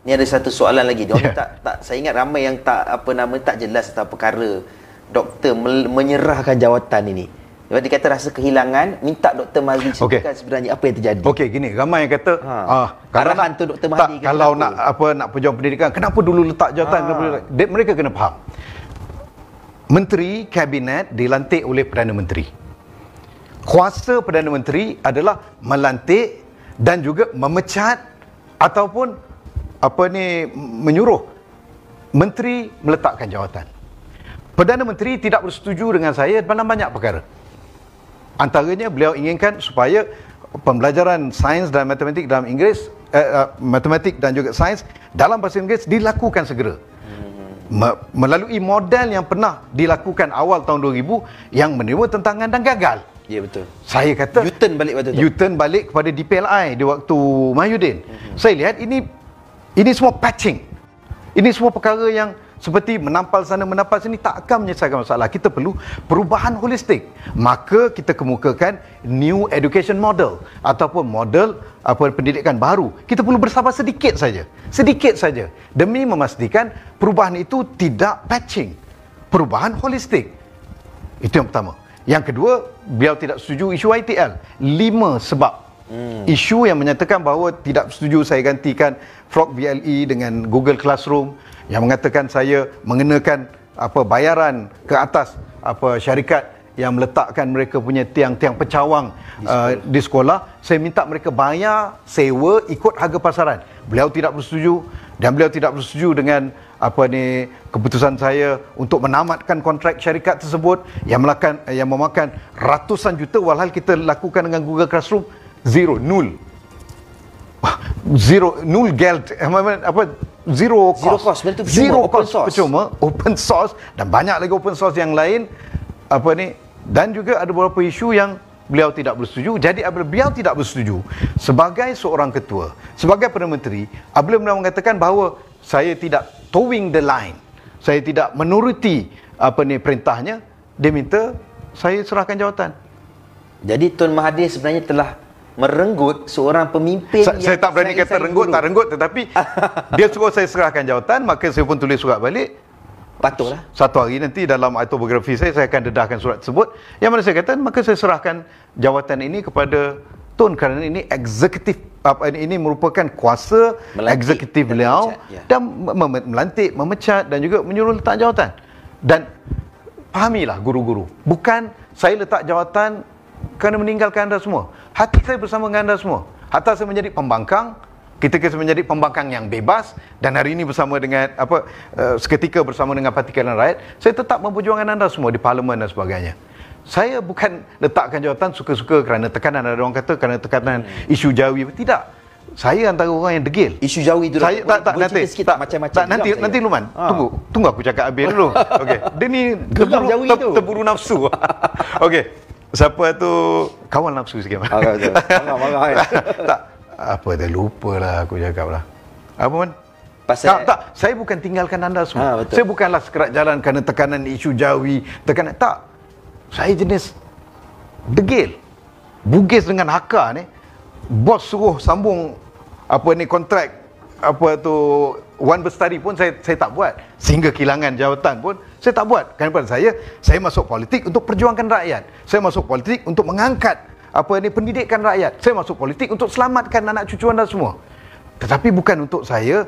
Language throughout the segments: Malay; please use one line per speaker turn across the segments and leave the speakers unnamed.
Ni ada satu soalan lagi. Dia tak saya ingat ramai yang tak jelas tentang perkara doktor menyerahkan jawatan ini. Sebab dia kata rasa kehilangan, minta Dr. Mahathir ceritakan sebenarnya apa yang terjadi.
Okey, gini, ramai yang kata
arahan tu Dr. Mahathir
kalau nak pejuang pendidikan, kenapa dulu letak jawatan? Mereka kena faham. Menteri Kabinet dilantik oleh Perdana Menteri. Kuasa Perdana Menteri adalah melantik dan juga memecat ataupun menyuruh menteri meletakkan jawatan. Perdana Menteri tidak bersetuju dengan saya dalam banyak perkara. Antaranya beliau inginkan supaya pembelajaran sains dan matematik dalam Inggeris, matematik dan juga sains dalam bahasa Inggeris dilakukan segera. Melalui model yang pernah dilakukan awal tahun 2000 yang menerima tentangan dan gagal.
Ya, betul.
Saya kata
U-turn balik waktu tu.
U-turn balik kepada DPLI di waktu Mahyudin. Saya lihat ini semua patching. Ini semua perkara yang seperti menampal sana menampal sini tak akan menyelesaikan masalah. Kita perlu perubahan holistik. Maka kita kemukakan new education model ataupun model pendidikan baru. Kita perlu bersabar sedikit saja. Sedikit saja demi memastikan perubahan itu tidak patching. Perubahan holistik. Itu yang pertama. Yang kedua, beliau tidak setuju isu ITL. 5 sebab. Isu yang menyatakan bahawa tidak setuju saya gantikan Frog VLE dengan Google Classroom, yang mengatakan saya mengenakan bayaran ke atas syarikat yang meletakkan mereka punya tiang-tiang pecawang di sekolah. Saya minta mereka bayar sewa ikut harga pasaran. Beliau tidak bersetuju, dan beliau tidak bersetuju dengan keputusan saya untuk menamatkan kontrak syarikat tersebut yang memakan ratusan juta, walhal kita lakukan dengan Google Classroom nul geld, zero cost, percuma, open source, dan banyak lagi open source yang lain dan juga ada beberapa isu yang beliau tidak bersetuju. Jadi apabila beliau tidak bersetuju, sebagai seorang ketua, sebagai Perdana Menteri, apabila beliau mengatakan bahawa saya tidak towing the line, saya tidak menuruti perintahnya, dia minta saya serahkan jawatan.
Jadi Tun Mahathir sebenarnya telah merenggut seorang pemimpin
saya tak berani kata renggut, tak renggut, tetapi dia suruh saya serahkan jawatan, maka saya pun tulis surat balik.
Patutlah.
Satu hari nanti dalam autobiografi saya akan dedahkan surat tersebut, yang mana saya kata maka saya serahkan jawatan ini kepada Tun, kerana ini eksekutif, ini merupakan kuasa eksekutif beliau dan melantik, memecat dan juga menyuruh letak jawatan. Dan fahamilah guru-guru, bukan saya letak jawatan kerana meninggalkan anda semua. Hati saya bersama dengan anda semua. Hatta saya menjadi pembangkang, ketika saya menjadi pembangkang yang bebas, dan hari ini bersama dengan seketika bersama dengan Parti Keadilan Rakyat, saya tetap memperjuangkan anda semua di parlimen dan sebagainya. Saya bukan letakkan jawatan suka-suka kerana tekanan, ada orang kata kerana tekanan isu Jawi. Tidak. Saya antara orang yang degil.
Isu Jawi itu
saya nanti Luman, tunggu aku cakap habis dulu. Okey. Dia ni terburu nafsu. Okey. Siapa tu kawan nafsu sikit.
Marah.
Tak. Apa dah lupalah aku cakap lah. Apa man? Tak, saya bukan tinggalkan anda semua. Saya bukanlah sekerat jalan kerana tekanan isu Jawi, tekanan tak. Saya jenis degil. Bugis dengan Haka ni. Bos suruh sambung kontrak Wan Bestari pun saya tak buat. Sehingga kehilangan jawatan pun saya tak buat. Kerana pada saya masuk politik untuk perjuangkan rakyat. Saya masuk politik untuk mengangkat pendidikan rakyat. Saya masuk politik untuk selamatkan anak cucu anda semua. Tetapi bukan untuk saya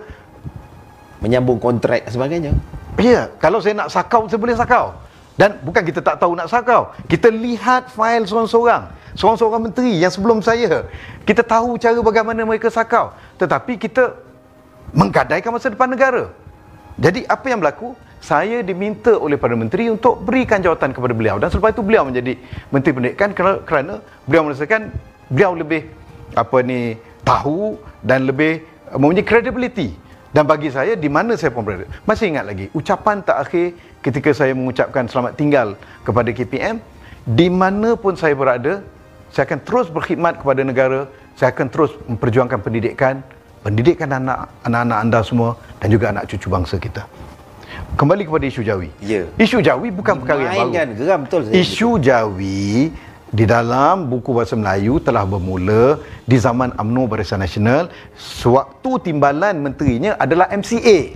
menyambung kontrak dan sebagainya.
Ya, kalau saya nak sakau, saya boleh sakau. Dan bukan kita tak tahu nak sakau. Kita lihat fail seorang menteri yang sebelum saya. Kita tahu cara bagaimana mereka sakau. Tetapi kita menggadaikan masa depan negara. Jadi apa yang berlaku? Saya diminta oleh Perdana Menteri untuk berikan jawatan kepada beliau, dan selepas itu beliau menjadi Menteri Pendidikan kerana beliau merasakan beliau lebih tahu dan lebih mempunyai credibility. Dan bagi saya, di mana saya pun berada, masih ingat lagi ucapan terakhir ketika saya mengucapkan selamat tinggal kepada KPM. Di mana pun saya berada, saya akan terus berkhidmat kepada negara. Saya akan terus memperjuangkan pendidikan anak-anak anda semua dan juga anak cucu bangsa kita. Kembali kepada isu Jawi. Isu Jawi bukan perkara yang baru.
Geram betul.
Isu Jawi di dalam buku bahasa Melayu telah bermula di zaman UMNO Barisan Nasional, sewaktu timbalan menterinya adalah MCA.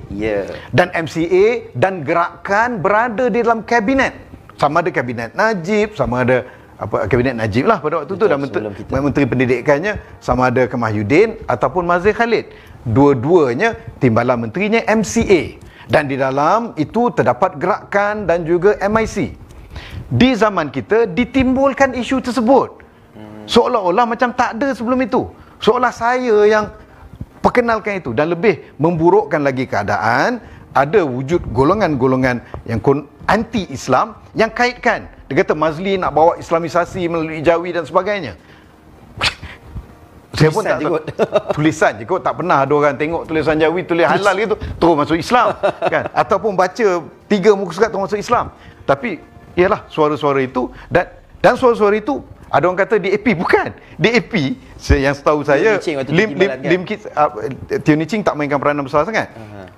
Dan MCA dan gerakan berada di dalam kabinet. Sama ada kabinet Najib, sama ada kabinet Najib lah pada waktu tu, dan menteri pendidikannya sama ada Kemahyudin ataupun Mazhar Khalid. Dua-duanya timbalan menterinya MCA. Dan di dalam itu terdapat gerakan dan juga MIC. Di zaman kita ditimbulkan isu tersebut, seolah-olah macam tak ada sebelum itu, seolah saya yang perkenalkan itu, dan lebih memburukkan lagi keadaan, ada wujud golongan-golongan yang anti-Islam yang kaitkan. Dia kata Mazli nak bawa Islamisasi melalui Jawi dan sebagainya. Saya pun tak tulisan je kot, tak pernah ada orang tengok tulisan Jawi tulis halal gitu terus masuk Islam kan, ataupun baca 3 muka surat terus masuk Islam. Tapi ialah suara-suara itu, dan suara-suara itu ada orang kata DAP, bukan DAP. Yang setahu saya Lim Kit Teo Ni Ching tak mainkan peranan besar sangat.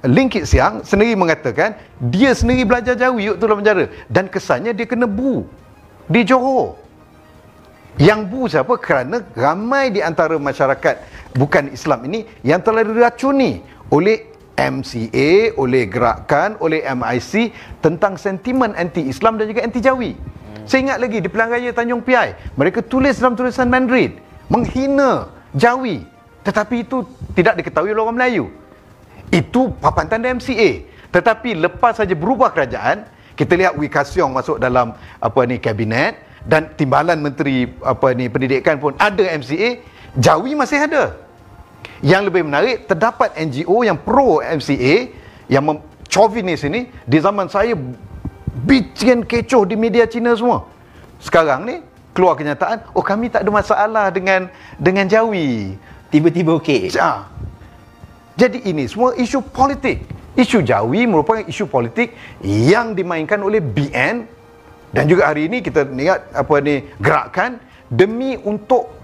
Lim Kit Siang sendiri mengatakan dia sendiri belajar Jawi waktu dalam penjara, dan kesannya dia kena bu di Johor. Yang bu siapa? Kerana ramai di antara masyarakat bukan Islam ini yang telah diracuni oleh MCA, oleh gerakan, oleh MIC tentang sentimen anti-Islam dan juga anti-Jawi. Saya ingat lagi di Pilihan Raya Tanjung Piai, mereka tulis dalam tulisan Mandarin menghina Jawi, tetapi itu tidak diketahui oleh orang Melayu. Itu papan tanda MCA. Tetapi lepas saja berubah kerajaan, kita lihat Wee Ka Siong masuk dalam kabinet, dan timbalan menteri pendidikan pun ada MCA, Jawi masih ada. Yang lebih menarik, terdapat NGO yang pro MCA, yang chauvinis ini, di zaman saya bikin kecoh di media Cina semua. Sekarang ni keluar kenyataan, oh kami tak ada masalah dengan Jawi.
Tiba-tiba okey.
Jadi ini semua isu politik. Isu Jawi merupakan isu politik yang dimainkan oleh BN, dan juga hari ini kita lihat gerakan demi untuk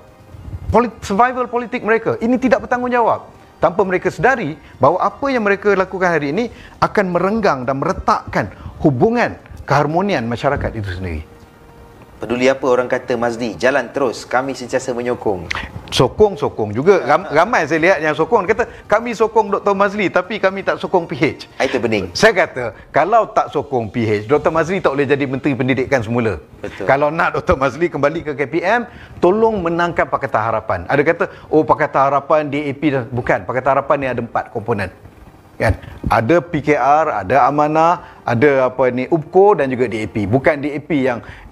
survival politik mereka. Ini tidak bertanggungjawab, tanpa mereka sedari bahawa apa yang mereka lakukan hari ini akan merenggang dan meretakkan hubungan keharmonian masyarakat itu sendiri.
Peduli apa orang kata Mazli, jalan terus, kami sentiasa menyokong.
Sokong juga. Ramai saya lihat yang sokong, dia kata kami sokong Dr. Mazli tapi kami tak sokong PH.
Itu bening.
Saya kata kalau tak sokong PH, Dr. Mazli tak boleh jadi Menteri Pendidikan semula.
Betul.
Kalau nak Dr. Mazli kembali ke KPM, tolong menangkan Pakatan Harapan. Ada kata oh Pakatan Harapan DAP, bukan. Pakatan Harapan ni ada 4 komponen. Kan? Ada PKR, ada Amanah, ada UPKO dan juga DAP. Bukan DAP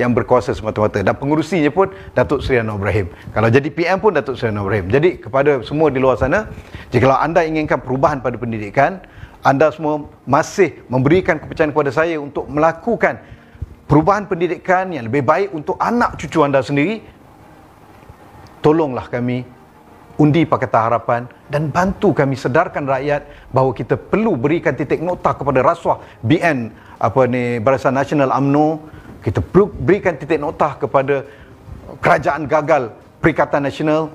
yang berkuasa semata-mata. Dan pengurusinya pun Datuk Seri Anwar Ibrahim. Kalau jadi PM pun Datuk Seri Anwar Ibrahim. Jadi kepada semua di luar sana, jika anda inginkan perubahan pada pendidikan, anda semua masih memberikan kepercayaan kepada saya untuk melakukan perubahan pendidikan yang lebih baik untuk anak cucu anda sendiri, tolonglah kami undi Pakatan Harapan dan bantu kami sedarkan rakyat bahawa kita perlu berikan titik nokta kepada rasuah BN Barisan Nasional UMNO. Kita perlu berikan titik nokta kepada kerajaan gagal Perikatan Nasional.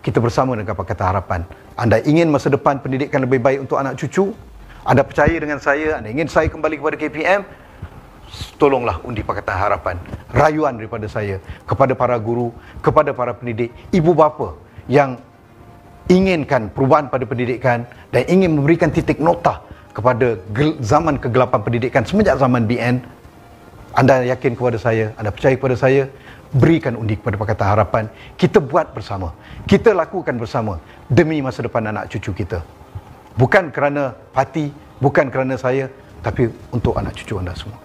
Kita bersama dengan Pakatan Harapan. Anda ingin masa depan pendidikan lebih baik untuk anak cucu, anda percaya dengan saya, anda ingin saya kembali kepada KPM, tolonglah undi Pakatan Harapan. Rayuan daripada saya kepada para guru, kepada para pendidik, ibu bapa yang inginkan perubahan pada pendidikan dan ingin memberikan titik nokta kepada zaman kegelapan pendidikan semenjak zaman BN. Anda yakin kepada saya, anda percaya kepada saya, berikan undi kepada Pakatan Harapan. Kita buat bersama, kita lakukan bersama demi masa depan anak cucu kita. Bukan kerana parti, bukan kerana saya, tapi untuk anak cucu anda semua.